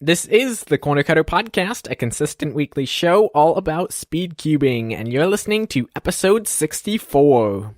This is the Corner Cutter Podcast, a consistent weekly show all about speed cubing, and you're listening to episode 64.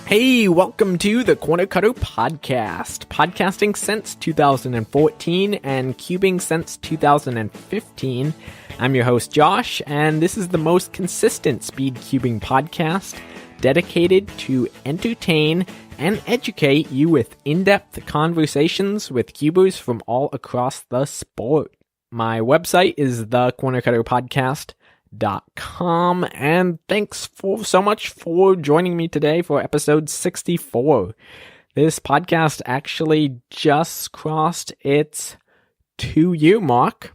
Hey, welcome to the Corner Cutter Podcast. Podcasting since 2014 and cubing since 2015. I'm your host, Josh, and this is the most consistent speed cubing podcast dedicated to entertain and educate you with in-depth conversations with cubers from all across the sport. My website is thecornercutterpodcast.com, and thanks so much for joining me today for episode 64. This podcast actually just crossed its 2-year mark.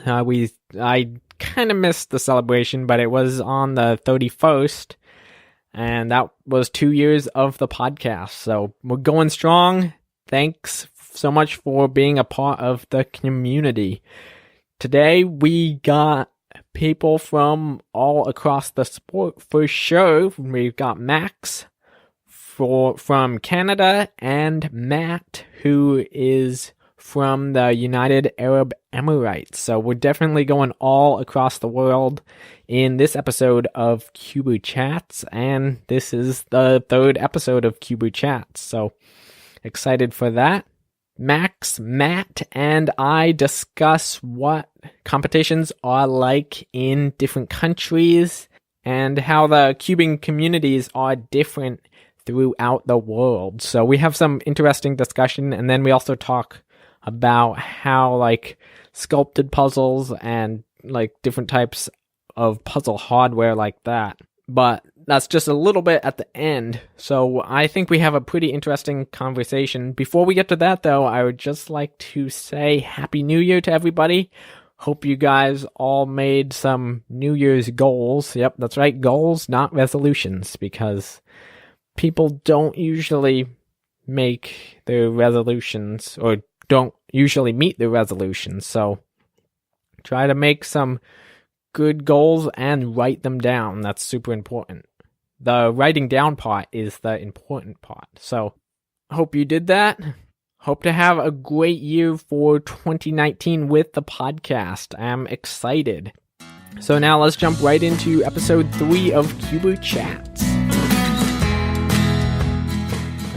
I kind of missed the celebration, but it was on the 31st, and that was 2 years of the podcast. So we're going strong. Thanks so much for being a part of the community. Today we got people from all across the sport for sure. We've got Max from Canada and Matt, who is from the United Arab Emirates. So we're definitely going all across the world in this episode of Cuber Chats, and this is the third episode of Cuber Chats. So excited for that. Max, Matt, and I discuss what competitions are like in different countries and how the cubing communities are different throughout the world. So we have some interesting discussion, and then we also talk about how like sculpted puzzles and like different types of puzzle hardware like that. But that's just a little bit at the end. So I think we have a pretty interesting conversation. Before we get to that, though, I would just like to say Happy New Year to everybody. Hope you guys all made some New Year's goals. Yep, that's right, goals, not resolutions, because people don't usually make their resolutions or don't usually meet their resolutions. So try to make some good goals and write them down. That's super important. The writing down part is the important part. So hope you did that. Hope to have a great year for 2019 with the podcast. I'm excited. So now let's jump right into episode 3 of Cuber Chats.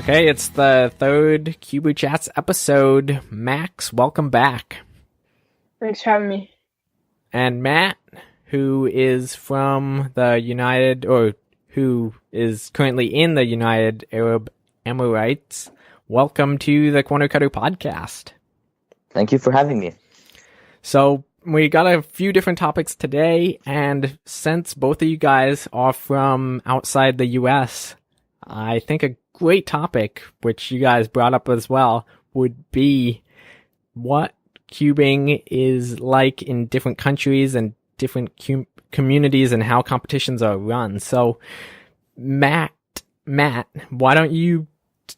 Okay, it's the third Cuber Chats episode. Max, welcome back. Thanks for having me. And Matt, who is from the who is currently in the United Arab Emirates, welcome to the Corner Cutter Podcast. Thank you for having me. So we got a few different topics today, and since both of you guys are from outside the US, I think a great topic, which you guys brought up as well, would be what cubing is like in different countries and different communities and how competitions are run. So Matt, why don't you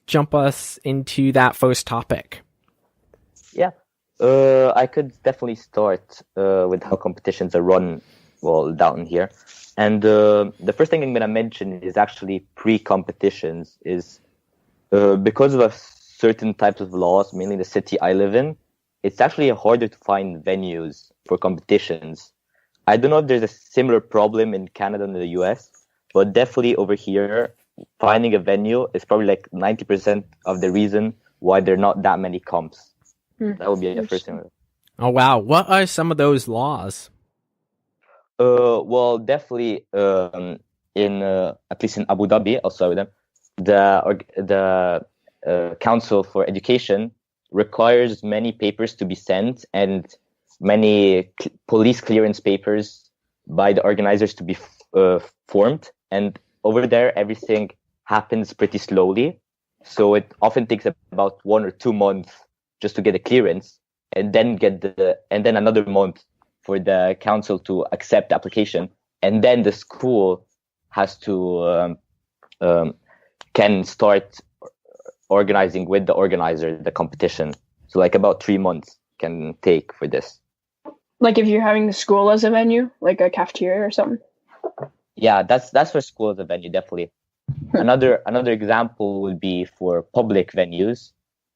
jump us into that first topic? Yeah, I could definitely start with how competitions are run, well, down here. And the first thing I'm going to mention is actually pre-competitions is because of certain types of laws, mainly the city I live in, it's actually harder to find venues for competitions. I don't know if there's a similar problem in Canada and the US, but definitely over here, finding a venue is probably like 90% of the reason why there are not that many comps. That would be the first thing. Oh, wow. What are some of those laws? Well, definitely in at least in Abu Dhabi, I'll start with them. The Council for Education requires many papers to be sent and many police clearance papers by the organizers to be formed. And over there, everything happens pretty slowly. So it often takes about 1 or 2 months just to get a clearance, and then another month for the council to accept the application. And then the school has to can start organizing with the organizer the competition. So like about 3 months can take for this. Like if you're having the school as a venue, like a cafeteria or something. Yeah, that's for school as a venue, definitely. Another example would be for public venues.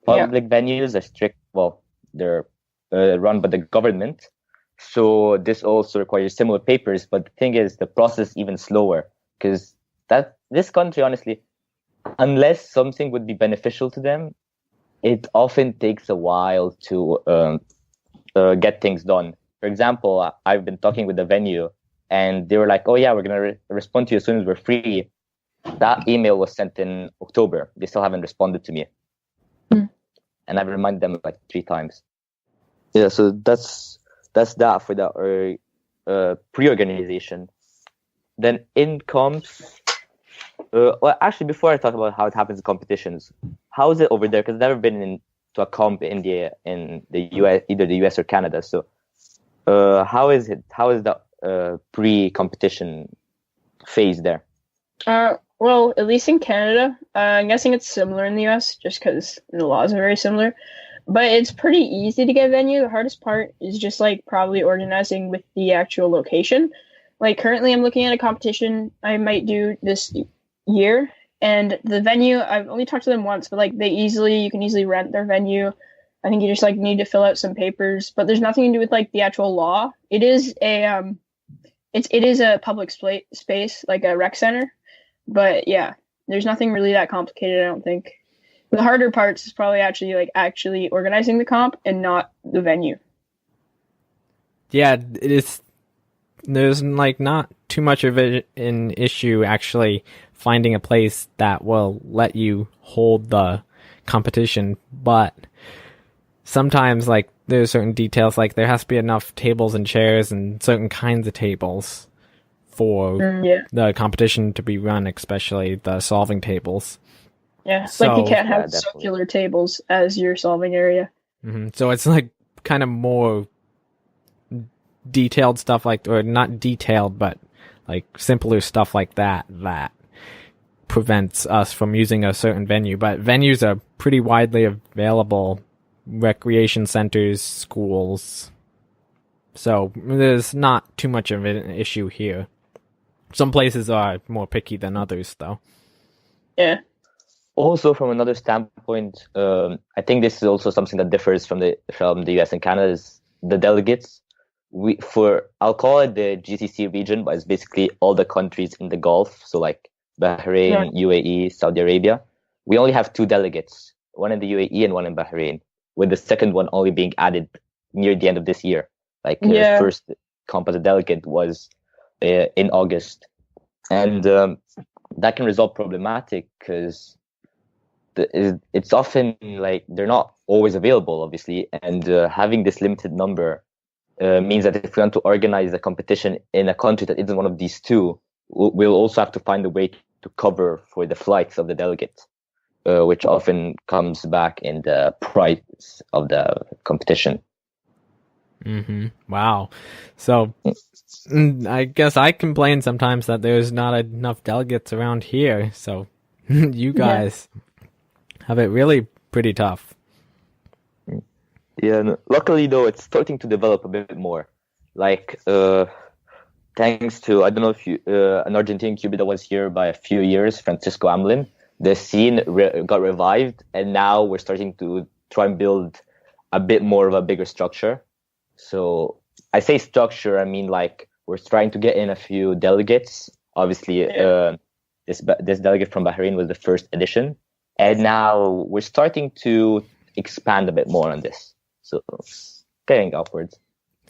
Public venues are strict. Well, they're run by the government, so this also requires similar papers. But the thing is, the process is even slower because this country, honestly, unless something would be beneficial to them, it often takes a while to get things done. For example, I've been talking with the venue, and they were like, "Oh yeah, we're gonna respond to you as soon as we're free." That email was sent in October. They still haven't responded to me, and I've reminded them like 3 times. Yeah, so that's that for the pre-organization. Then in comes. Well, actually, before I talk about how it happens in competitions, how is it over there? Because I've never been to a comp in the US, either the US or Canada. So, how is it? How is the pre-competition phase there? Well, at least in Canada, I'm guessing it's similar in the US, just because the laws are very similar. But it's pretty easy to get a venue. The hardest part is just like probably organizing with the actual location. Like currently, I'm looking at a competition I might do this year, and the venue, I've only talked to them once, but like you can easily rent their venue. I think you just like need to fill out some papers, but there's nothing to do with like the actual law. It is a public space, like a rec center. But yeah, there's nothing really that complicated, I don't think. The harder parts is probably actually organizing the comp and not the venue. Yeah, it is. There's like not too much of an issue actually finding a place that will let you hold the competition, but sometimes like there's certain details, like there has to be enough tables and chairs and certain kinds of tables for the competition to be run, especially the solving tables. Yeah, so, like you can't have circular tables as your solving area. Mm-hmm. So it's like kind of more detailed stuff or not detailed, but like simpler stuff like that prevents us from using a certain venue. But venues are pretty widely available, recreation centers, schools. So there's not too much of an issue here. Some places are more picky than others, though. Yeah. Also, from another standpoint, I think this is also something that differs from the US and Canada is the delegates. I'll call it the GCC region, but it's basically all the countries in the Gulf. So like Bahrain, UAE, Saudi Arabia. We only have 2 delegates, one in the UAE and one in Bahrain, with the second one only being added near the end of this year. Like the first composite delegate was in August, and that can result problematic because it's often like they're not always available, obviously, and having this limited number means that if we want to organize a competition in a country that isn't one of these 2, we'll also have to find a way to cover for the flights of the delegates, which often comes back in the price of the competition. Mm-hmm. Wow. So I guess I complain sometimes that there's not enough delegates around here. So you guys have it really pretty tough. Yeah. Luckily, though, it's starting to develop a bit more. Like, thanks to, I don't know if an Argentine Cuban that was here by a few years, Francisco Amlin, the scene got revived, and now we're starting to try and build a bit more of a bigger structure. So I say structure, I mean like we're trying to get in a few delegates. Obviously, this delegate from Bahrain was the first edition, and now we're starting to expand a bit more on this. So getting upwards.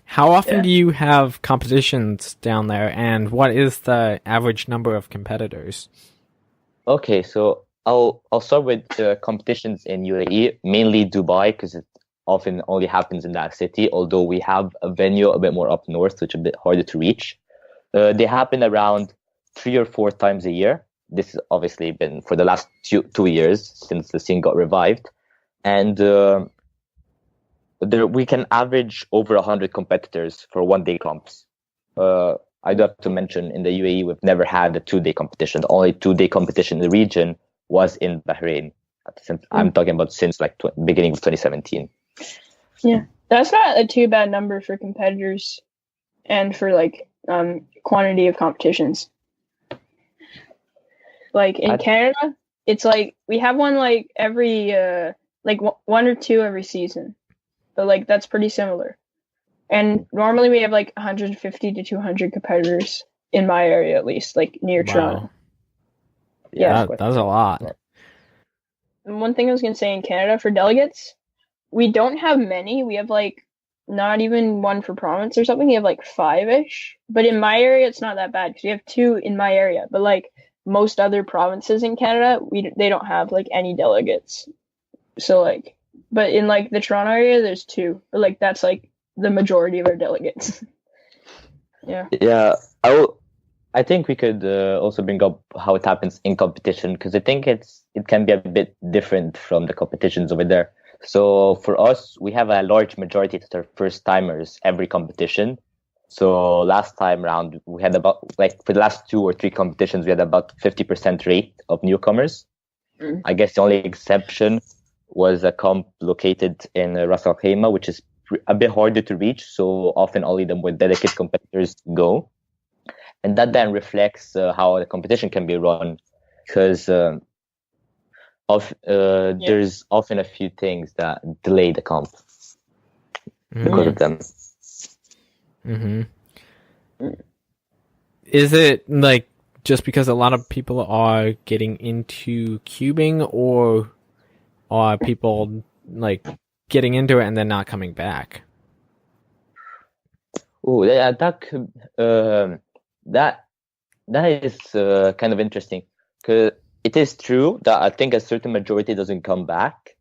How often do you have competitions down there, and what is the average number of competitors? Okay, so I'll start with the competitions in UAE, mainly Dubai, because it often only happens in that city, although we have a venue a bit more up north, which is a bit harder to reach. They happen around 3 or 4 times a year. This has obviously been for the last 2 years since the scene got revived. And we can average over 100 competitors for one-day comps. I do have to mention in the UAE, we've never had a 2-day competition. The only 2-day competition in the region was in Bahrain. I'm talking about since like beginning of 2017. Yeah, that's not a too bad number for competitors and for like quantity of competitions. Like in Canada, it's like we have one like every like one or two every season, but like that's pretty similar. And normally we have like 150 to 200 competitors in my area, at least, like near Toronto. Yeah, that's a lot. And one thing I was gonna say in Canada for delegates, we don't have many. We have like not even one for province or something. We have like 5-ish. But in my area, it's not that bad because we have 2 in my area. But like most other provinces in Canada, they don't have like any delegates. So like, but in like the Toronto area, there's 2. But like that's like the majority of our delegates. Yeah. Yeah, I think we could also bring up how it happens in competition, because I think it can be a bit different from the competitions over there. So for us, we have a large majority that are first timers every competition. So last time around, we had about, like, for the last 2 or 3 competitions, we had about 50% rate of newcomers. I guess the only exception was a comp located in Ras Al Khaimah, which is a bit harder to reach. So often only the more dedicated competitors go. And that then reflects how the competition can be run, because there's often a few things that delay the comp because of them. Is it like just because a lot of people are getting into cubing, or are people like getting into it and then not coming back? Oh, yeah, that could that is kind of interesting, because it is true that I think a certain majority doesn't come back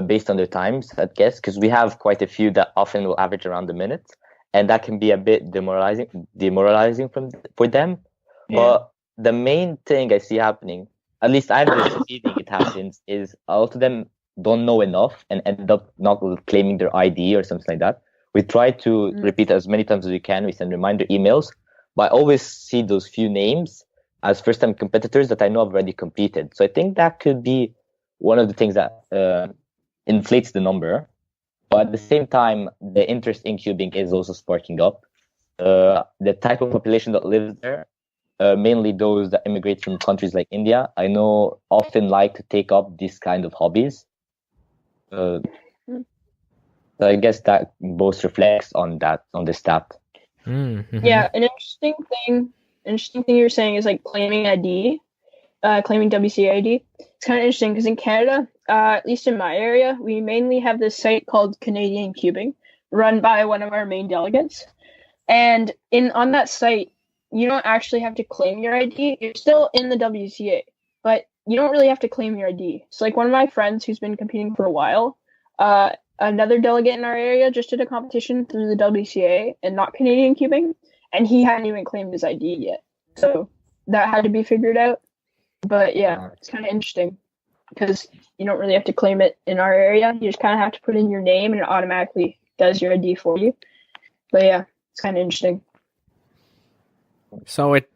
based on their times, I guess, because we have quite a few that often will average around a minute, and that can be a bit demoralizing for them. Yeah. But the main thing I see happening, at least I've been seeing it happens, is a lot of them don't know enough and end up not claiming their ID or something like that. We try to repeat as many times as we can. We send reminder emails, but I always see those few names as first-time competitors that I know have already competed. So I think that could be one of the things that inflates the number. But at the same time, the interest in cubing is also sparking up. The type of population that lives there, mainly those that immigrate from countries like India, I know often like to take up these kind of hobbies. I guess that both reflects on the stat. Yeah, an interesting thing you're saying is like claiming ID, claiming WCA ID. It's kind of interesting because in Canada, at least in my area, we mainly have this site called Canadian Cubing, run by one of our main delegates. And on that site, you don't actually have to claim your ID. You're still in the WCA, but you don't really have to claim your ID. So like one of my friends who's been competing for a while, another delegate in our area just did a competition through the WCA and not Canadian Cubing, and he hadn't even claimed his ID yet. So that had to be figured out. But yeah, it's kind of interesting because you don't really have to claim it in our area. You just kind of have to put in your name and it automatically does your ID for you. But yeah, it's kind of interesting. So it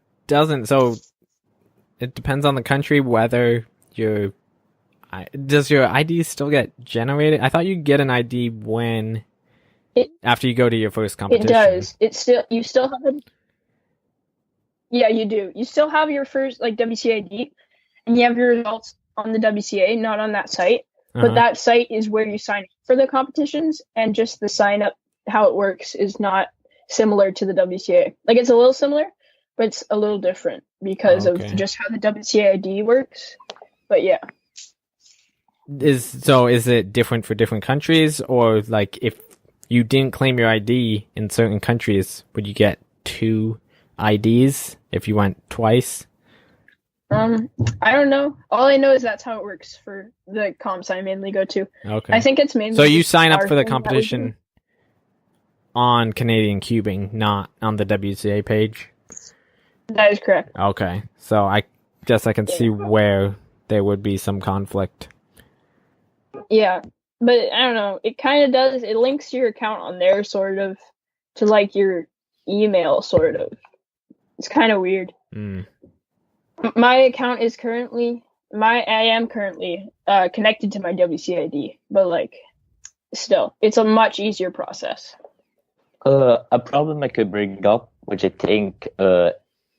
depends on the country whether does your ID still get generated? I thought you get an ID after you go to your first competition. It does. You still have it. Yeah, you do. You still have your first like WCA ID, and you have your results on the WCA, not on that site. But that site is where you sign up for the competitions, and just the sign up, how it works is not similar to the WCA. Like it's a little similar, but it's a little different because of just how the WCA ID works. But yeah. Is it different for different countries, or like if you didn't claim your ID in certain countries, would you get 2 IDs if you went twice? I don't know. All I know is that's how it works for the comps I mainly go to. Okay. I think it's mainly. So you sign up for the competition on Canadian Cubing, not on the WCA page? That is correct. Okay. So I guess I can see where there would be some conflict. Yeah, but I don't know. It kind of does. It links your account on there, sort of, to like your email, sort of. It's kind of weird. My account is I am currently connected to my WCID, but like, still, it's a much easier process. A problem I could bring up, which I think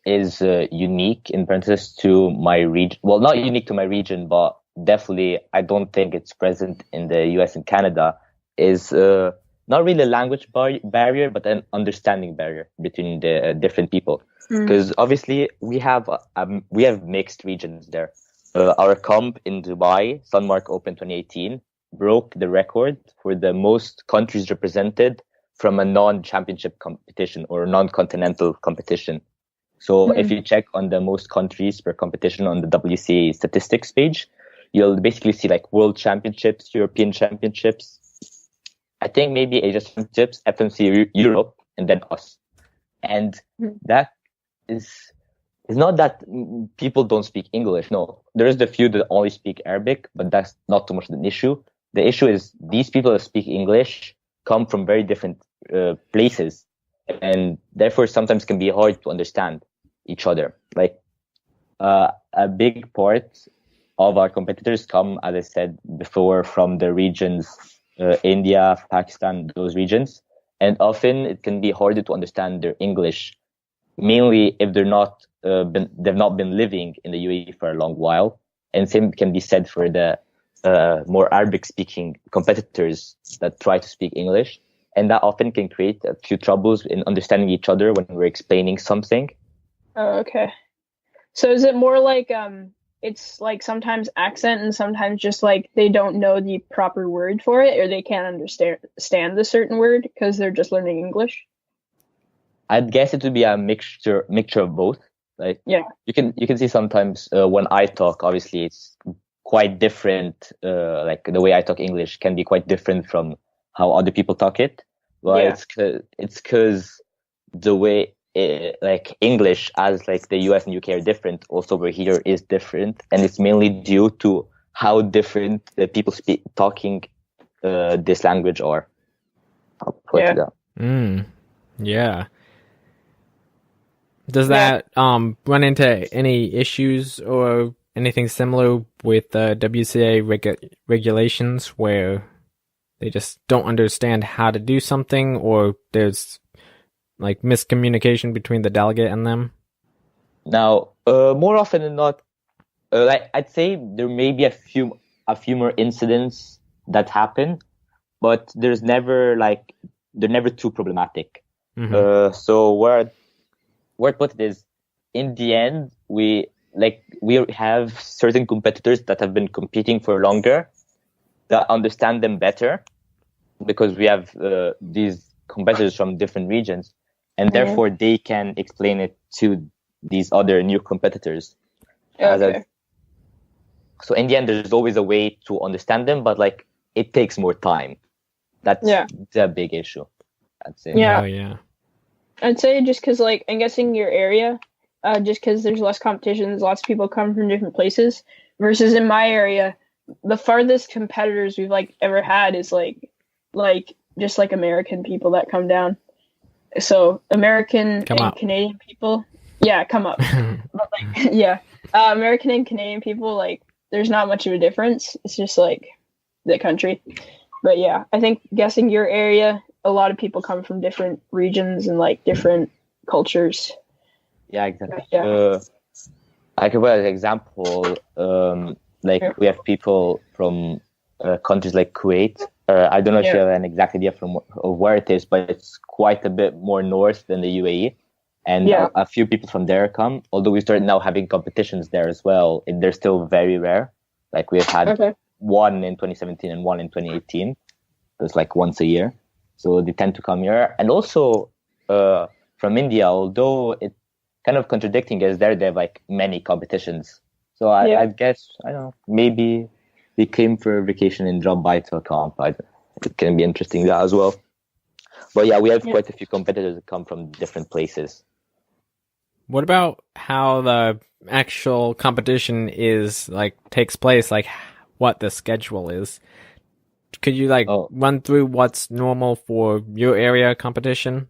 is unique in parentheses to my region. Well, not unique to my region, but definitely I don't think it's present in the US and Canada, is not really a language barrier, but an understanding barrier between the different people. Because obviously we have mixed regions there. Our comp in Dubai, Sunmark Open 2018, broke the record for the most countries represented from a non-championship competition or non-continental competition. So if you check on the most countries per competition on the WCA statistics page, you'll basically see like world championships, European championships, I think maybe Asia championships, FMC Europe, and then us. And that is not that people don't speak English. No, there is the few that only speak Arabic, but that's not too much an issue. The issue is these people that speak English come from very different places, and therefore sometimes can be hard to understand each other. Like a big part of our competitors come, as I said before, from the regions India, Pakistan, those regions, and often it can be harder to understand their English, mainly if they've not been living in the UAE for a long while. And same can be said for the more Arabic-speaking competitors that try to speak English, and that often can create a few troubles in understanding each other when we're explaining something. Oh, okay. So is it more like it's like sometimes accent and sometimes just like they don't know the proper word for it, or they can't understand the certain word because they're just learning English? I'd guess it would be a mixture of both. Like, yeah, you can see sometimes when I talk, obviously it's quite different. Like the way I talk English can be quite different from how other people talk it. Well, it's because the way like English, as like the US and UK are different, also over here is different, and it's mainly due to how different the people talking this language are. I'll put it down. Yeah. Does that run into any issues or anything similar with WCA regulations where they just don't understand how to do something, or there's like miscommunication between the delegate and them? Now, more often than not, like I'd say there may be a few more incidents that happen, but they're never too problematic. So where I put it is, in the end, we have certain competitors that have been competing for longer, that understand them better, because we have these competitors from different regions, and therefore they can explain it to these other new competitors. Okay. So in the end, there's always a way to understand them, but like it takes more time. That's the big issue, I'd say. Yeah. Oh, yeah. I'd say just because, like, I'm guessing your area, just because there's less competitions, lots of people come from different places, versus in my area, the farthest competitors we've like ever had is like just like American people that come down. So American and Canadian people, come up. But like, American and Canadian people, like, there's not much of a difference. It's just like the country. But yeah, I think guessing your area, a lot of people come from different regions and like different cultures. Yeah, exactly. I can put an example. We have people from countries like Kuwait. I don't know if you have an exact idea of where it is, but it's quite a bit more north than the UAE. And a few people from there come. Although we started now having competitions there as well, they're still very rare. Like we've had one in 2017 and one in 2018. It's like once a year. So they tend to come here. And also from India, although it's kind of contradicting, as they have like many competitions. So I guess, I don't know, maybe they came for a vacation and dropped by to a comp. It can be interesting that as well. But yeah, we have quite a few competitors that come from different places. What about how the actual competition takes place, like what the schedule is? Could you run through what's normal for your area competition?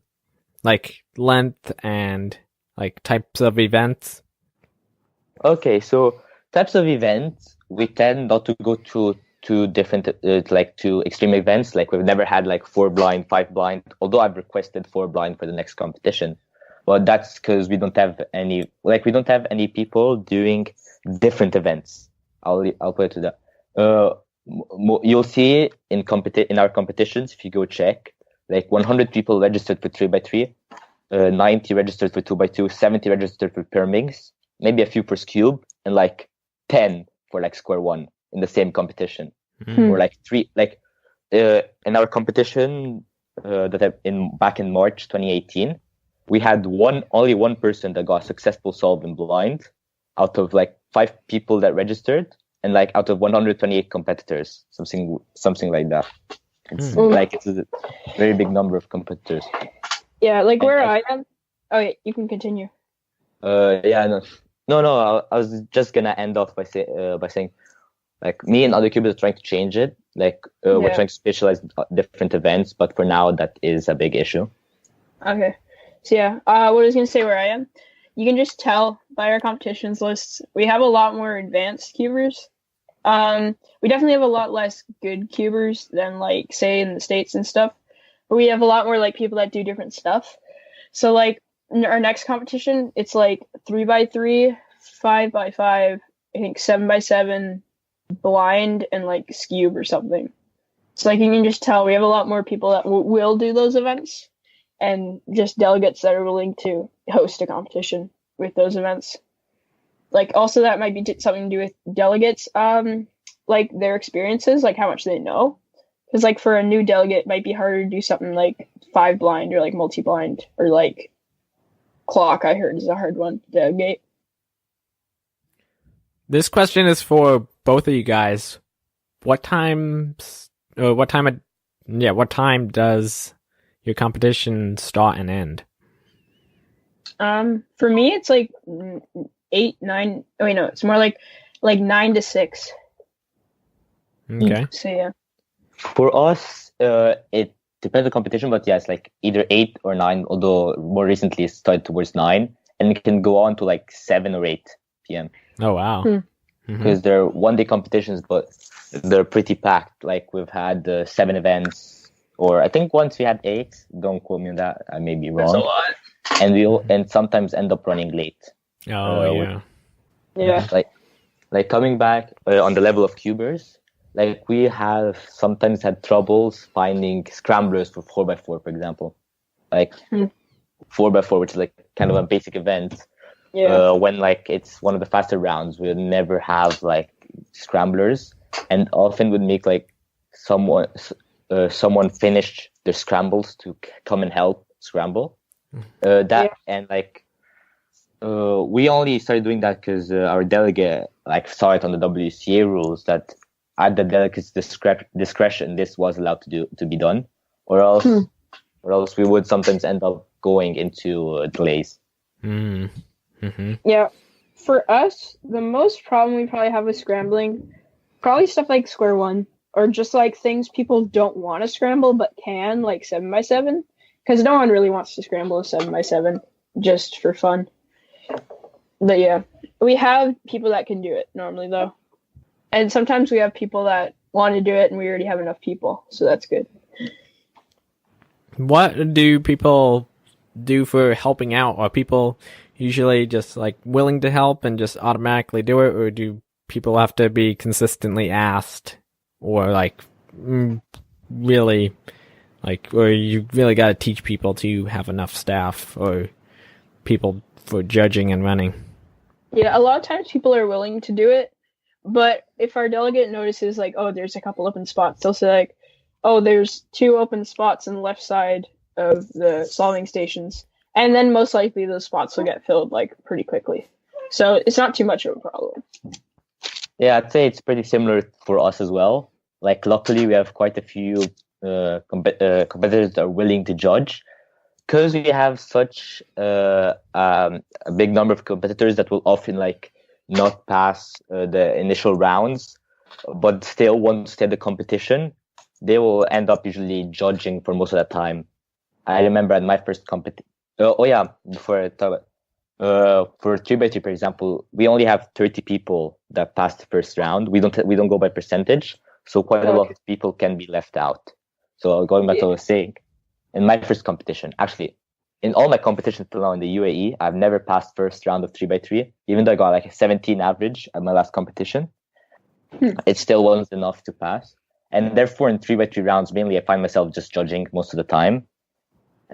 Like length and like types of events? Okay, so types of events, we tend not to go too two different, like two extreme events. Like we've never had like 4 blind, 5 blind. Although I've requested 4 blind for the next competition, but that's because we don't have any people doing different events. I'll put it to that. You'll see in our competitions, if you go check, like 100 people registered for 3x3, 90 registered for 2x2, 70 registered for Pyraminx, maybe a few for Cube, and like 10 for like Square One in the same competition. Or like 3, like in our competition back in March 2018, we had only one person that got a successful solve in blind out of like 5 people that registered, and like out of 128 competitors, something like that. It's it's a very big number of competitors. Yeah, like where I am. Oh, yeah, you can continue. No. I was just gonna end off by saying, like, me and other cubers are trying to change it. Like we're trying to specialize different events, but for now that is a big issue. Okay, so what I was gonna say where I am, you can just tell by our competitions lists we have a lot more advanced cubers. We definitely have a lot less good cubers than like say in the States and stuff, but we have a lot more like people that do different stuff. So like in our next competition, it's like 3x3, 5x5, I think 7x7, blind, and like Scube or something. So like you can just tell we have a lot more people that will do those events, and just delegates that are willing to host a competition with those events. Like also that might be something to do with delegates, like their experiences, like how much they know. Because like for a new delegate, it might be harder to do something like 5 blind or like multi-blind, or like clock. I heard is a hard one to delegate. This question is for both of you guys. What time does your competition start and end? For me, it's like 8, 9. Oh wait, no, it's more like 9 to 6. Okay. So yeah. For us, it depends on competition, but yeah, it's like either 8 or 9. Although more recently it started towards 9, and it can go on to like 7 or 8 p.m. Oh wow. Because they're one-day competitions, but they're pretty packed. Like we've had 7 events, or I think once we had 8. Don't quote me on that. I may be wrong. That's a lot. And sometimes end up running late. Oh yeah. Like coming back on the level of cubers, like we have sometimes had troubles finding scramblers for 4x4, for example. Like 4x4, which is like kind of a basic event. Yeah. When like it's one of the faster rounds, we'll never have like scramblers, and often would make like someone finish their scrambles to come and help scramble. And like we only started doing that because our delegate like saw it on the WCA rules that at the delegate's discretion this was allowed to be done, or else we would sometimes end up going into delays. Yeah, for us, the most problem we probably have with scrambling, probably stuff like Square One, or just like things people don't want to scramble but can, like 7x7, because no one really wants to scramble a 7x7 just for fun. But yeah, we have people that can do it normally though, and sometimes we have people that want to do it, and we already have enough people, so that's good. What do people do for helping out? Are people usually just like willing to help and just automatically do it, or do people have to be consistently asked, or like really like, or you really got to teach people to have enough staff or people for judging and running? Yeah, a lot of times people are willing to do it, but if our delegate notices like, oh, there's a couple open spots, they'll say like, oh, there's 2 open spots on the left side of the solving stations. And then most likely those spots will get filled like pretty quickly. So it's not too much of a problem. Yeah, I'd say it's pretty similar for us as well. Like luckily we have quite a few competitors that are willing to judge, because we have such a big number of competitors that will often like not pass the initial rounds, but still want to stay at the competition. They will end up usually judging for most of the time. I remember at my first competition. Before I talk about, for 3x3, for example, we only have 30 people that passed the first round. We don't go by percentage, so quite a lot of people can be left out. So going back to what I was saying, in my first competition, actually, in all my competitions till now in the UAE, I've never passed first round of 3x3, even though I got like a 17 average at my last competition. It still wasn't enough to pass. And therefore, in 3x3 rounds, mainly I find myself just judging most of the time.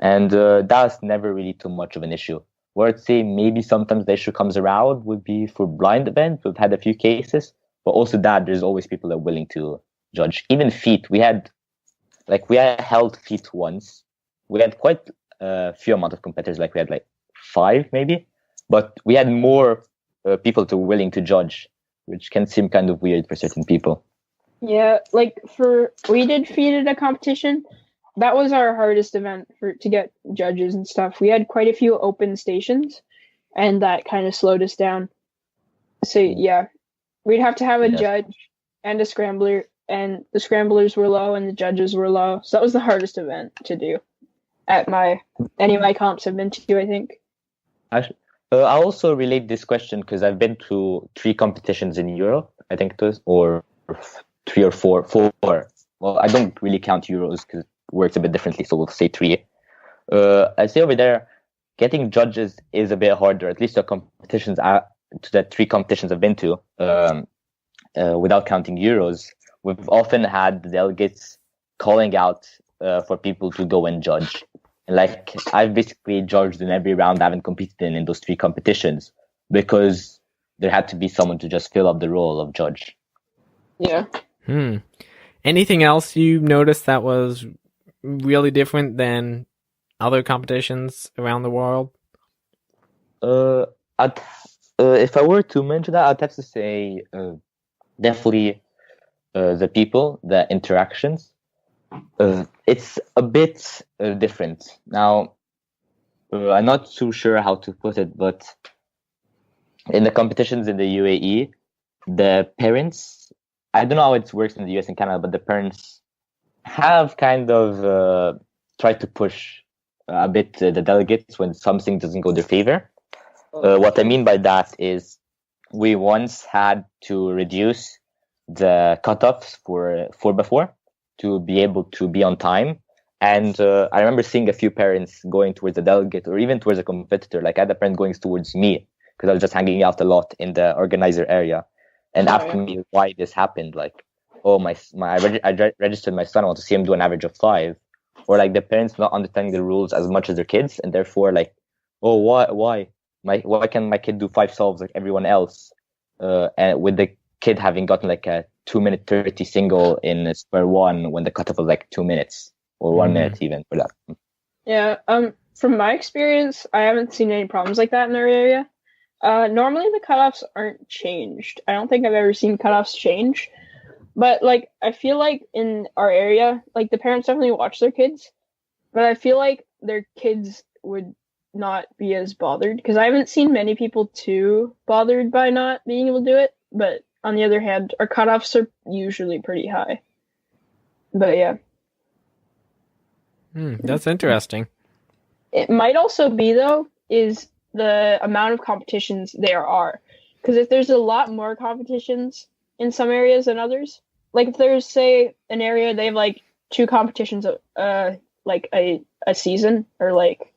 And that's never really too much of an issue. Where I'd say maybe sometimes the issue comes around would be for blind events. We've had a few cases, but also that there's always people that are willing to judge. Even feet, we had held feet once. We had quite a few amount of competitors, like we had like 5 maybe, but we had more people to willing to judge, which can seem kind of weird for certain people. Yeah, like we did feet at a competition. That was our hardest event to get judges and stuff. We had quite a few open stations, and that kind of slowed us down. So yeah, we'd have to have a judge and a scrambler, and the scramblers were low and the judges were low. So that was the hardest event to do at any of my comps I've been to, I think. Actually, I also relate this question because I've been to 3 competitions in Europe, I think it was, or 3 or 4. Well, I don't really count Euros because it works a bit differently, so we'll say 3. I'd say over there, getting judges is a bit harder, at least the competitions, to the 3 competitions I've been to, without counting Euros. We've often had the delegates calling out for people to go and judge. And like, I've basically judged in every round I haven't competed in those 3 competitions because there had to be someone to just fill up the role of judge. Yeah. Anything else you noticed that was really different than other competitions around the world? If I were to mention that, I'd have to say definitely the people, the interactions. It's a bit different. Now, I'm not too sure how to put it, but in the competitions in the UAE, the parents, I don't know how it works in the US and Canada, but the parents have kind of tried to push a bit the delegates when something doesn't go their favor. What I mean by that is we once had to reduce the cutoffs for 4x4 to be able to be on time. And I remember seeing a few parents going towards the delegate or even towards a competitor. Like I had a parent going towards me because I was just hanging out a lot in the organizer area and asking me why this happened. Like, oh, I registered my son. I want to see him do an average of 5. Or like the parents not understanding the rules as much as their kids. And therefore like, oh, why can my kid do 5 solves like everyone else? And with the kid having gotten like a 2-minute 30 single in square 1 when the cutoff was like 2 minutes or 1 minute even for that. Yeah. From my experience, I haven't seen any problems like that in our area. Normally the cutoffs aren't changed. I don't think I've ever seen cutoffs change. But like I feel like in our area, like the parents definitely watch their kids, but I feel like their kids would not be as bothered because I haven't seen many people too bothered by not being able to do it. But on the other hand, our cutoffs are usually pretty high. But yeah. That's interesting. It might also be, though, is the amount of competitions there are. Because if there's a lot more competitions in some areas than others, like if there's, say, an area they have like 2 competitions like a season or like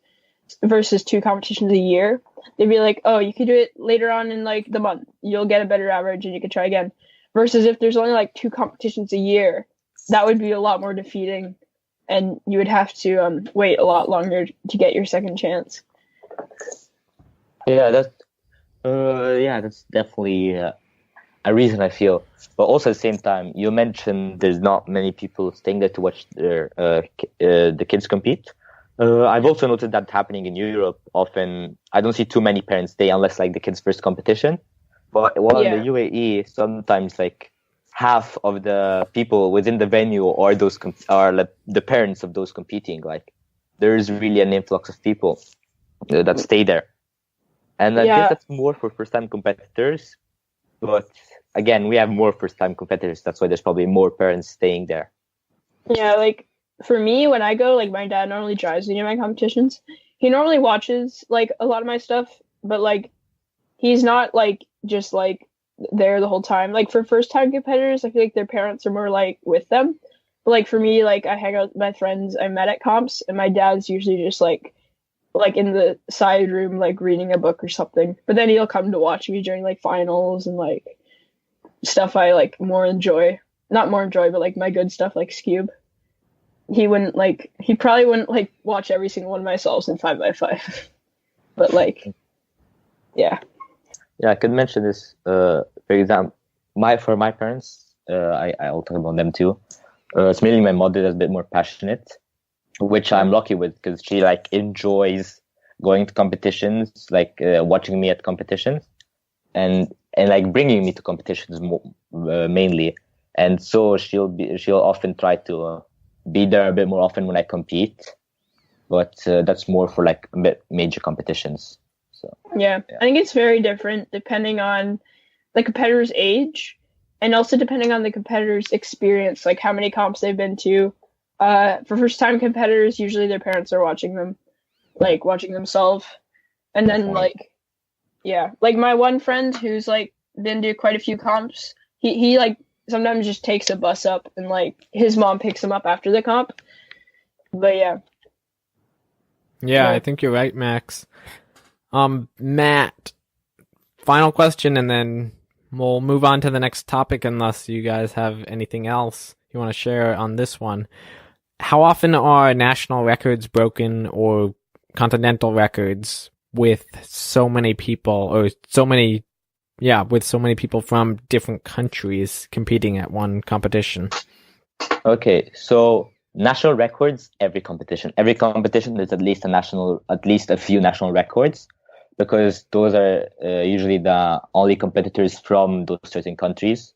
versus 2 competitions a year, they'd be like, oh, you could do it later on in like the month. You'll get a better average and you could try again. Versus if there's only like 2 competitions a year, that would be a lot more defeating and you would have to wait a lot longer to get your second chance. Yeah, that's definitely a reason I feel. But also at the same time, you mentioned there's not many people staying there to watch the kids compete. I've also noted that happening in Europe. Often, I don't see too many parents stay unless like the kids' first competition. But while in the UAE, sometimes like half of the people within the venue are like the parents of those competing. Like there is really an influx of people that stay there, and I guess that's more for first-time competitors. But again, we have more first-time competitors. That's why there's probably more parents staying there. Yeah, like. For me, when I go, like, my dad normally drives me to my competitions. He normally watches, like, a lot of my stuff, but, like, he's not, like, just, like, there the whole time. Like for first time competitors, I feel like their parents are more like with them. But like for me, like I hang out with my friends I met at comps, and my dad's usually just like in the side room, like reading a book or something. But then he'll come to watch me during like finals and like stuff I like more enjoy. Not more enjoy, but like my good stuff like Scube. He probably wouldn't like watch every single one of myself in 5x5. But like, yeah. Yeah, I could mention this. For example, for my parents, I'll talk about them too. It's mainly my mother that's a bit more passionate, which I'm lucky with because she like enjoys going to competitions, like watching me at competitions, and like bringing me to competitions mainly. And so she'll often try to be there a bit more often when I compete, but that's more for like a bit major competitions. So yeah, I think it's very different depending on the competitor's age and also depending on the competitor's experience, like how many comps they've been to. For first time competitors, usually their parents are watching them, like watching themselves. And then like, yeah, like my one friend who's like been to quite a few comps, he like sometimes just takes a bus up and like his mom picks him up after the comp. But yeah. Yeah, I think you're right, Max. Matt, final question, and then we'll move on to the next topic unless you guys have anything else you want to share on this one. How often are national records broken or continental records with so many people with so many people from different countries competing at one competition? Okay, so national records, every competition there's at least a few national records, because those are usually the only competitors from those certain countries.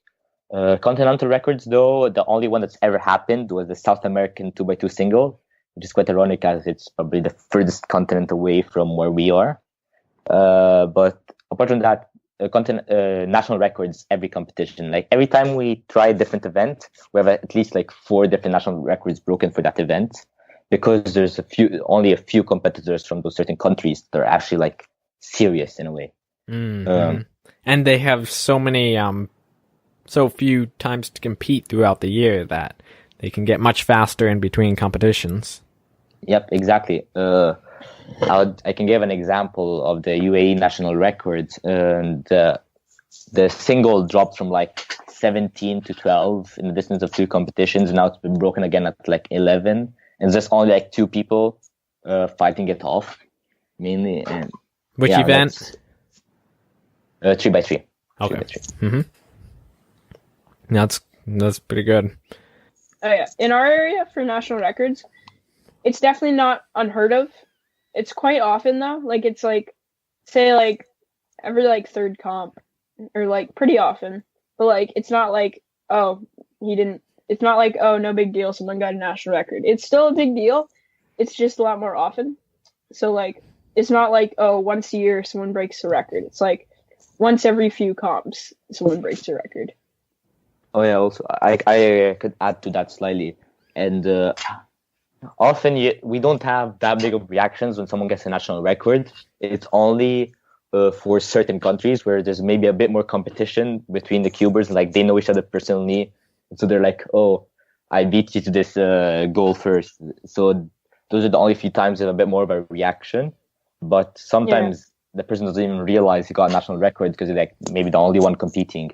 Continental records, though, the only one that's ever happened was the South American 2x2 single, which is quite ironic as it's probably the furthest continent away from where we are. But apart from that, national records, every competition. Like every time we try a different event, we have at least like 4 different national records broken for that event, because there's only a few competitors from those certain countries that are actually like serious in a way. Mm-hmm. And they have so many, so few times to compete throughout the year that they can get much faster in between competitions. Yep, exactly. I can give an example of the UAE national records. The single dropped from like 17 to 12 in the distance of 2 competitions. Now it's been broken again at like 11. And there's only like 2 people fighting it off, mainly. And which event? 3x3. Okay. 3x3. Mm-hmm. That's pretty good. Oh yeah, in our area for national records, it's definitely not unheard of. It's quite often though. Like it's like, say like every like 3rd comp, or like pretty often. But like it's not like, oh, it's not like, oh, no big deal, someone got a national record. It's still a big deal. It's just a lot more often. So like it's not like, oh, once a year someone breaks the record. It's like once every few comps someone breaks the record. Oh yeah, also I could add to that slightly. And often we don't have that big of reactions when someone gets a national record. It's only for certain countries where there's maybe a bit more competition between the cubers, like they know each other personally, so they're like, oh, I beat you to this goal first. So those are the only few times there's a bit more of a reaction. But sometimes the person doesn't even realize he got a national record because he's like maybe the only one competing.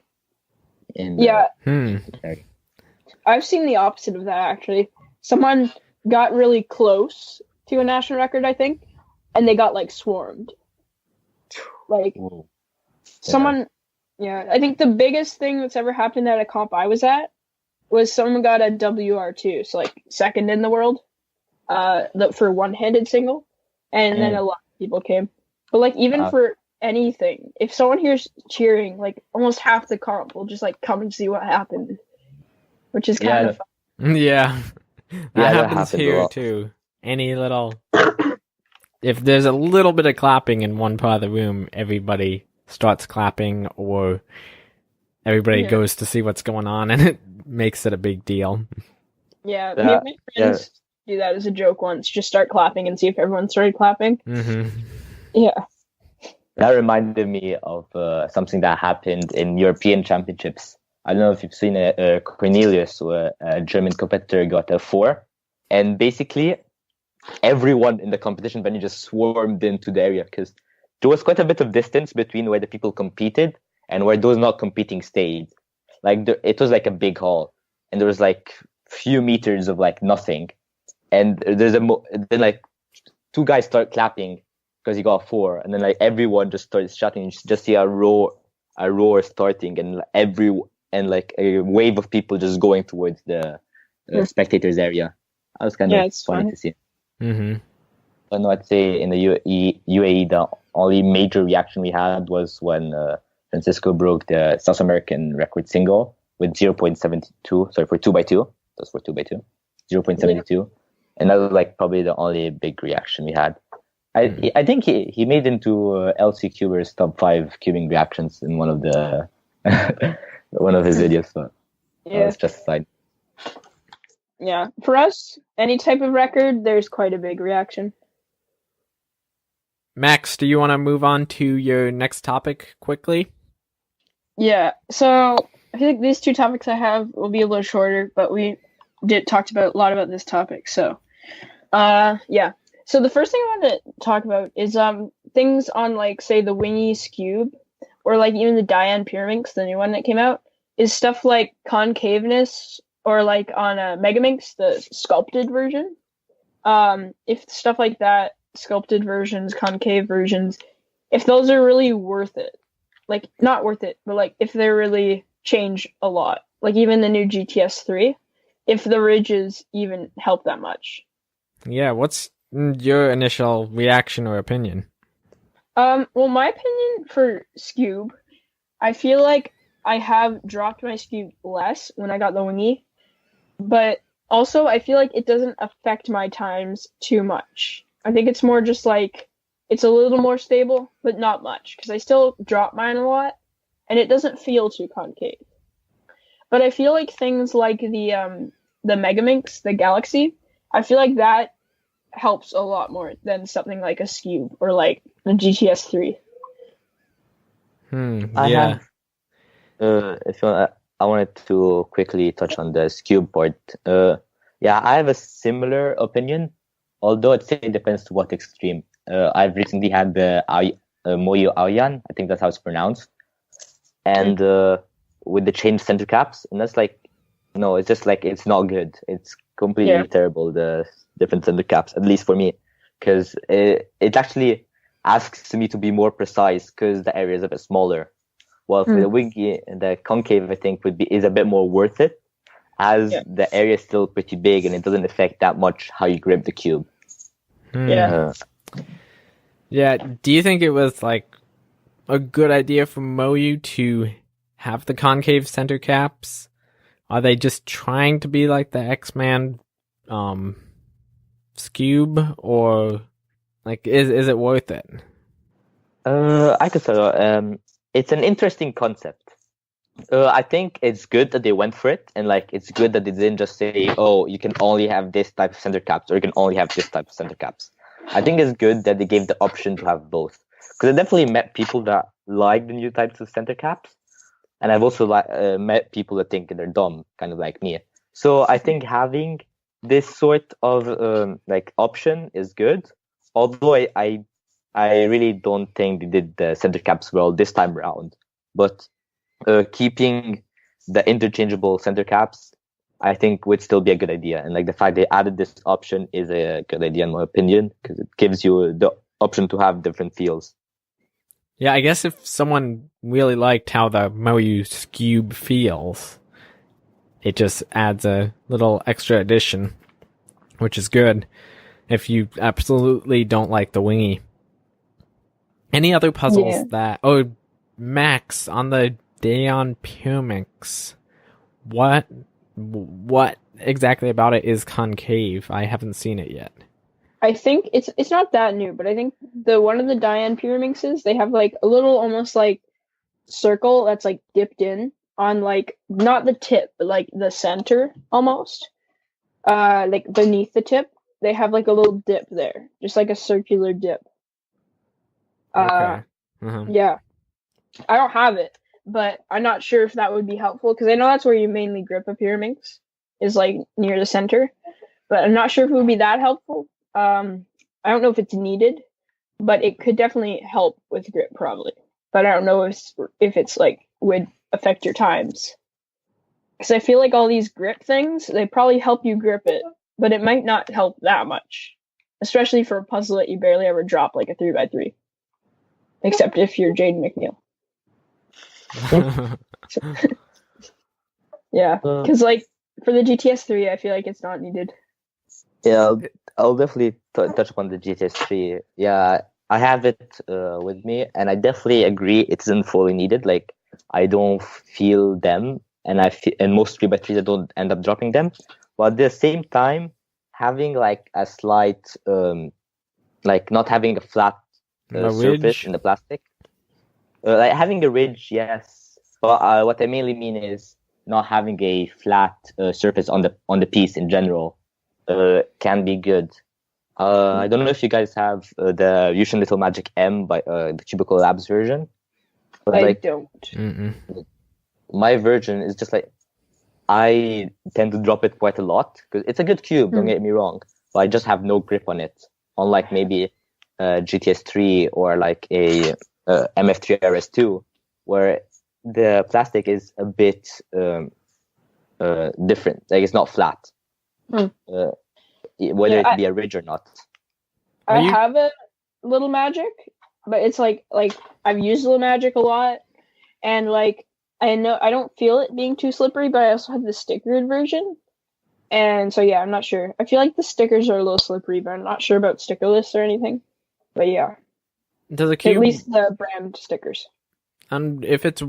I've seen the opposite of that actually. Someone got really close to a national record, I think, and they got like swarmed. Like someone, I think the biggest thing that's ever happened at a comp I was at was someone got a WR2, so like 2nd in the world, for one-handed single, and then a lot of people came. But like even for anything, if someone hears cheering, like almost half the comp will just like come and see what happened, which is kind of fun. Yeah. That happens here too. Any little, if there's a little bit of clapping in one part of the room, everybody starts clapping, or everybody goes to see what's going on, and it makes it a big deal. Yeah, me and my friends do that as a joke once. Just start clapping and see if everyone started clapping. Mm-hmm. Yeah. That reminded me of something that happened in European Championships. I don't know if you've seen Cornelius, a German competitor, got a 4. And basically, everyone in the competition venue just swarmed into the area because there was quite a bit of distance between where the people competed and where those not competing stayed. Like it was like a big hall, and there was like few meters of like nothing. And there's then like 2 guys start clapping because he got a 4, and then like everyone just starts shouting. You just see a roar starting, and like a wave of people just going towards the spectators area. That was kind of funny to see. Mm-hmm. But no, I'd say in the UAE, the only major reaction we had was when Francisco broke the South American record single with 0.72. Sorry, for 2x2. That's for 2x2. 0.72. Yeah. And that was like probably the only big reaction we had. I think he made into LC Cuber's top 5 cubing reactions in one of the one of his videos. So that was just a side. Yeah, for us, any type of record, there's quite a big reaction. Max, do you want to move on to your next topic quickly? Yeah, so I feel like these 2 topics I have will be a little shorter, but we talked about a lot about this topic. So, yeah. So the first thing I want to talk about is things on like say the Wingy Cube or like even the Diane Pyraminx, the new one that came out, is stuff like concaveness. Or like on a Megaminx, the sculpted version. If stuff like that, sculpted versions, concave versions, if those are really worth it. Like, not worth it, but like if they really change a lot. Like even the new GTS 3, if the ridges even help that much. Yeah, what's your initial reaction or opinion? Well, my opinion for Scube, I feel like I have dropped my Scube less when I got the Wingy. But also, I feel like it doesn't affect my times too much. I think it's more just like, it's a little more stable, but not much. Because I still drop mine a lot, and it doesn't feel too concave. But I feel like things like the Megaminx, the Galaxy, I feel like that helps a lot more than something like a Scube or like a GTS 3. Yeah. If you want, I wanted to quickly touch on the Scube part. Yeah, I have a similar opinion, although I'd say it depends to what extreme. I've recently had the Moyo Aoyan, I think that's how it's pronounced, and with the changed center caps, and that's like, no, it's just like, it's not good. It's completely terrible, the different center caps, at least for me, because it actually asks me to be more precise because the area is a bit smaller. Well, for the Wingy, the concave, I think, is a bit more worth it, as the area is still pretty big and it doesn't affect that much how you grip the cube. Yeah. Yeah. Do you think it was like a good idea for Moyu to have the concave center caps? Are they just trying to be like the X-Man Scube, or like is it worth it? I could say it's an interesting concept. I think it's good that they went for it, and like it's good that they didn't just say, "Oh, you can only have this type of center caps, or you can only have this type of center caps." I think it's good that they gave the option to have both, because I definitely met people that like the new types of center caps, and I've also met people that think they're dumb, kind of like me. So I think having this sort of like option is good, although I really don't think they did the center caps well this time around. But keeping the interchangeable center caps, I think, would still be a good idea. And like the fact they added this option is a good idea in my opinion, because it gives you the option to have different feels. Yeah, I guess if someone really liked how the Moyu Scube feels, it just adds a little extra addition, which is good if you absolutely don't like the Wingy. Any other puzzles that... Oh, Max, on the Diane Pyraminx, what exactly about it is concave? I haven't seen it yet. I think it's not that new, but I think one of the Diane Pyraminxes, they have like a little almost like circle that's like dipped in on like not the tip, but like the center almost. Like beneath the tip, they have like a little dip there, just like a circular dip. Okay. Yeah. I don't have it, but I'm not sure if that would be helpful because I know that's where you mainly grip a Pyraminx is like near the center, but I'm not sure if it would be that helpful. I don't know if it's needed, but it could definitely help with grip probably. But I don't know if it's like would affect your times. Because I feel like all these grip things, they probably help you grip it, but it might not help that much. Especially for a puzzle that you barely ever drop, like a 3x3. Except if you're Jaden McNeil. Yeah, because like for the GTS 3, I feel like it's not needed. Yeah, I'll definitely touch upon the GTS 3. Yeah, I have it with me, and I definitely agree it isn't fully needed. Like, I don't feel them, and and most 3x3s I don't end up dropping them. But at the same time, having like a slight, like not having a flat surface in the plastic, like having a ridge, yes. But what I mainly mean is not having a flat surface on the piece in general can be good. I don't know if you guys have the Yushin Little Magic M by the Cubicle Labs version. But I don't. My version is just like, I tend to drop it quite a lot because it's a good cube, don't get me wrong, but I just have no grip on it. Unlike maybe GTS 3 or like a MF3 RS2, where the plastic is a bit different. Like, it's not flat. Whether it be a ridge or not. I have a Little Magic, but it's like I've used Little Magic a lot, and like I know I don't feel it being too slippery, but I also have the stickered version, and so yeah, I'm not sure. I feel like the stickers are a little slippery, but I'm not sure about stickerless or anything. But yeah, does the cube, at least the brand stickers. And if it's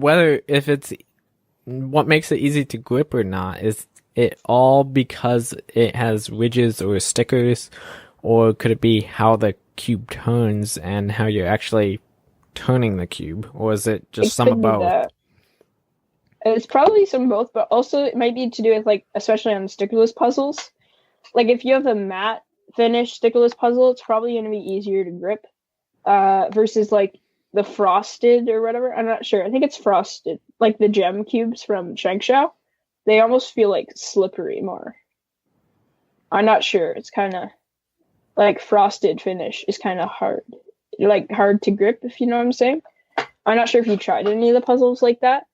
what makes it easy to grip or not, is it all because it has ridges or stickers, or could it be how the cube turns and how you're actually turning the cube, or is it just some of both? It's probably some of both, but also it might be to do with like, especially on stickerless puzzles. Like if you have a matte finish stickerless puzzle, it's probably going to be easier to grip versus like the frosted or whatever. I'm not sure. I think it's frosted, like the gem cubes from Shangshao. They almost feel like slippery more. I'm not sure. It's kind of like frosted finish is kind of hard. Like hard to grip, if you know what I'm saying. I'm not sure if you tried any of the puzzles like that.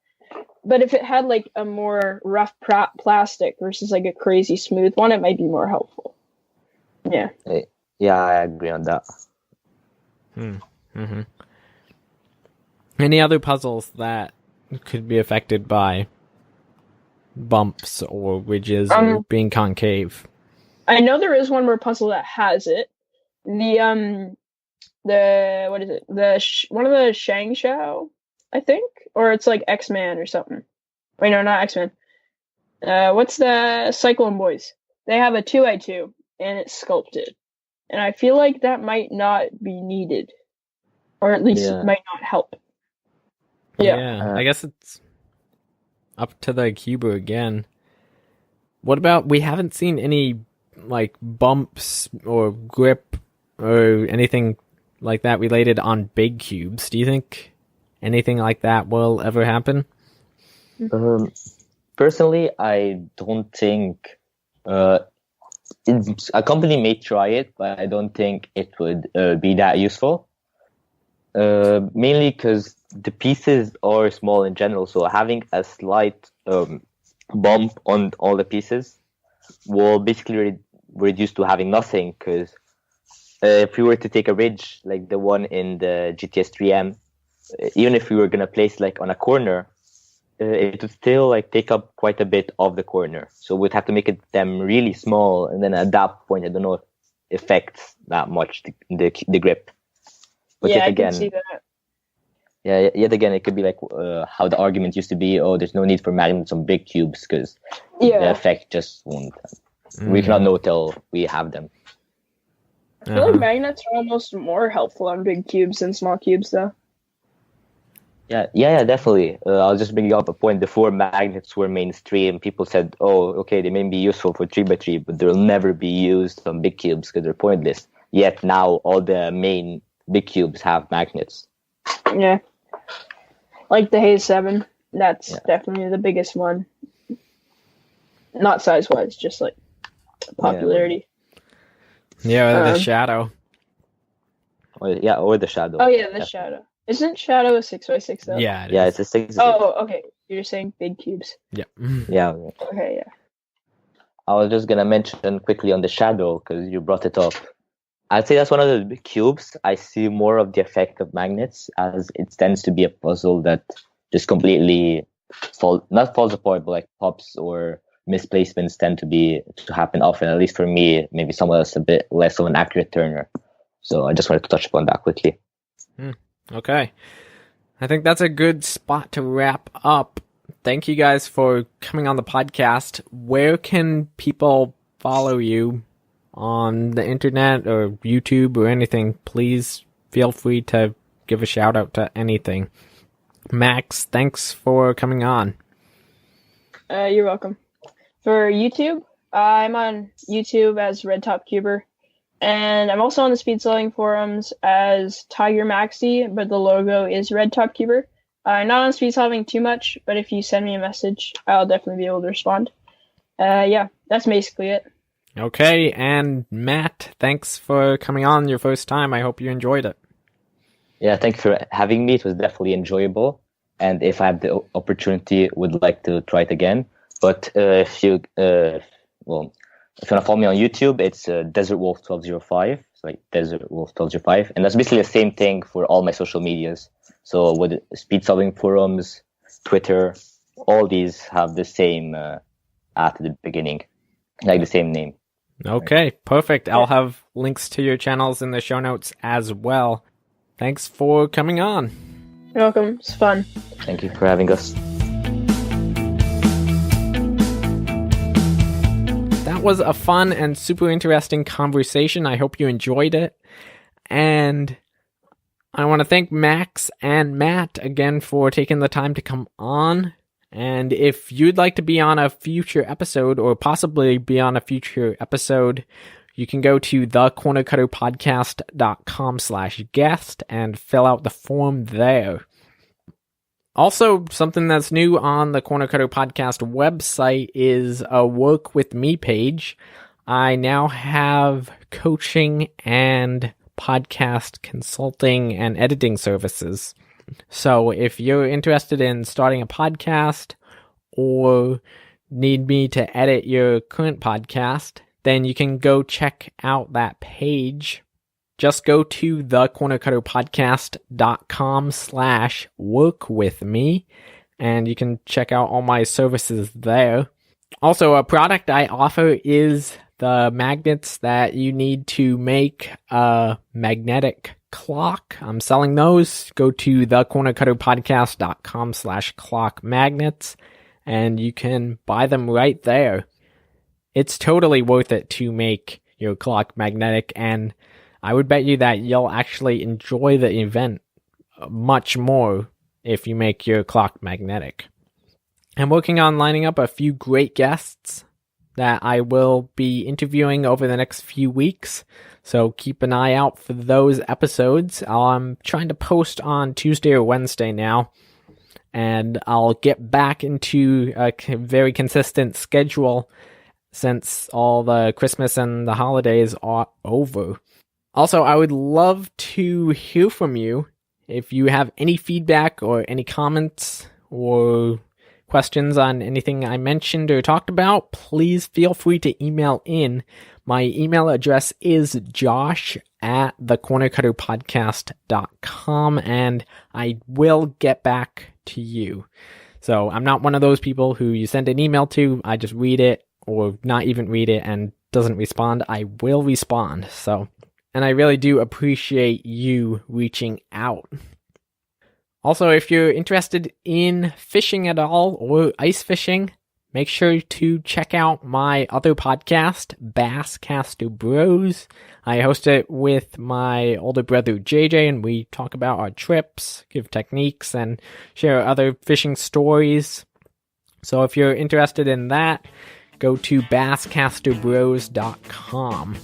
But if it had like a more rough plastic versus like a crazy smooth one, it might be more helpful. Yeah. Yeah, I agree on that. Mm-hmm. Any other puzzles that could be affected by bumps or ridges or being concave? I know there is one more puzzle that has it. The what is it? One of the Shangshao, I think, or it's like X-Man or something. Wait, no, not X-Man. What's the Cyclone Boys? They have a 2x2 and it's sculpted, and I feel like that might not be needed, or at least it might not help. Yeah, I guess it's up to the cuber again. What about, we haven't seen any like bumps or grip or anything like that related on big cubes. Do you think anything like that will ever happen? Personally, I don't think a company may try it, but I don't think it would be that useful. Mainly because the pieces are small in general, so having a slight bump on all the pieces will basically reduce to having nothing. Because if we were to take a ridge like the one in the GTS 3M, even if we were gonna place like on a corner, it would still like take up quite a bit of the corner. So we'd have to make them really small, and then at that point, I don't know if it affects that much the grip. But yeah, I can see that. Yeah, yet again, it could be like how the argument used to be, oh, there's no need for magnets on big cubes because the effect just won't. We cannot know till we have them. I feel like magnets are almost more helpful on big cubes than small cubes, though. Yeah, definitely. I'll just bring up a point. Before magnets were mainstream, people said, oh, okay, they may be useful for 3x3, but they'll never be used on big cubes because they're pointless. Yet now all the main big cubes have magnets. Yeah. Like the Haze 7. That's definitely the biggest one. Not size-wise, just like popularity. Yeah, the Shadow. Or the Shadow. Oh yeah, the Shadow. Isn't Shadow a 6x6 though? Yeah, it Yeah, is. it's a 6. Oh, okay. You're saying big cubes. Yeah. Yeah. Okay, yeah. I was just gonna mention quickly on the Shadow because you brought it up. I'd say that's one of the big cubes. I see more of the effect of magnets, as it tends to be a puzzle that just completely not falls apart, but like pops or misplacements tend to happen often. At least for me, maybe someone else a bit less of an accurate turner. So I just wanted to touch upon that quickly. Okay. I think that's a good spot to wrap up. Thank you guys for coming on the podcast. Where can people follow you on the internet or YouTube or anything? Please feel free to give a shout out to anything. Max, thanks for coming on. You're welcome. For YouTube, I'm on YouTube as Red Top Cuber. And I'm also on the speed selling forums as Tiger Maxi, but the logo is Red Top Cuber. I'm not on speed solving too much, but if you send me a message, I'll definitely be able to respond. Yeah, that's basically it. Okay, and Matt, thanks for coming on your first time. I hope you enjoyed it. Yeah, thank you for having me. It was definitely enjoyable. And if I have the opportunity, would like to try it again. But if you want to follow me on YouTube, it's Desert Wolf 1205. It's like Desert Wolf 1205, and that's basically the same thing for all my social medias. So with speed solving forums, Twitter, all these have the same at the beginning, like the same name. Okay, perfect. I'll have links to your channels in the show notes as well. Thanks for coming on. You're welcome. It's fun. Thank you for having us. That was a fun and super interesting conversation. I hope you enjoyed it. And I want to thank Max and Matt again for taking the time to come on. And if you'd like to be on a future episode or possibly be on a future episode, you can go to thecornercutterpodcast.com/guest and fill out the form there. Also, something that's new on the Corner Cutter Podcast website is a Work With Me page. I now have coaching and podcast consulting and editing services. So if you're interested in starting a podcast or need me to edit your current podcast, then you can go check out that page. Just go to thecornercutterpodcast.com/workwithme and you can check out all my services there. Also, a product I offer is the magnets that you need to make a magnetic clock. I'm selling those. Go to thecornercutterpodcast.com/clock magnets and you can buy them right there. It's totally worth it to make your clock magnetic, and I would bet you that you'll actually enjoy the event much more if you make your clock magnetic. I'm working on lining up a few great guests that I will be interviewing over the next few weeks, so keep an eye out for those episodes. I'm trying to post on Tuesday or Wednesday now, and I'll get back into a very consistent schedule since all the Christmas and the holidays are over. Also, I would love to hear from you. If you have any feedback or any comments or questions on anything I mentioned or talked about, please feel free to email in. My email address is josh@thecornercutterpodcast.com, and I will get back to you. So I'm not one of those people who you send an email to, I just read it or not even read it and doesn't respond. I will respond. And I really do appreciate you reaching out. Also, if you're interested in fishing at all or ice fishing, make sure to check out my other podcast, Basscaster Bros. I host it with my older brother JJ, and we talk about our trips, give techniques, and share other fishing stories. So if you're interested in that, go to basscasterbros.com.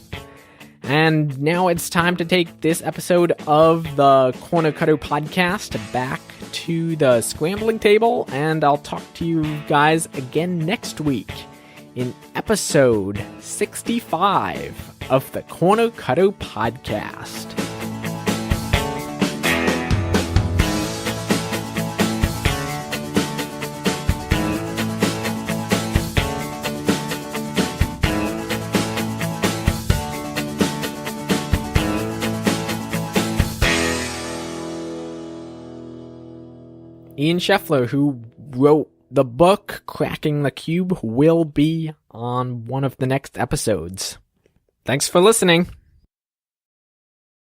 And now it's time to take this episode of the Cornucotto podcast back to the scrambling table, and I'll talk to you guys again next week in episode 65 of the Cornucotto podcast. Ian Scheffler, who wrote the book Cracking the Cube, will be on one of the next episodes. Thanks for listening.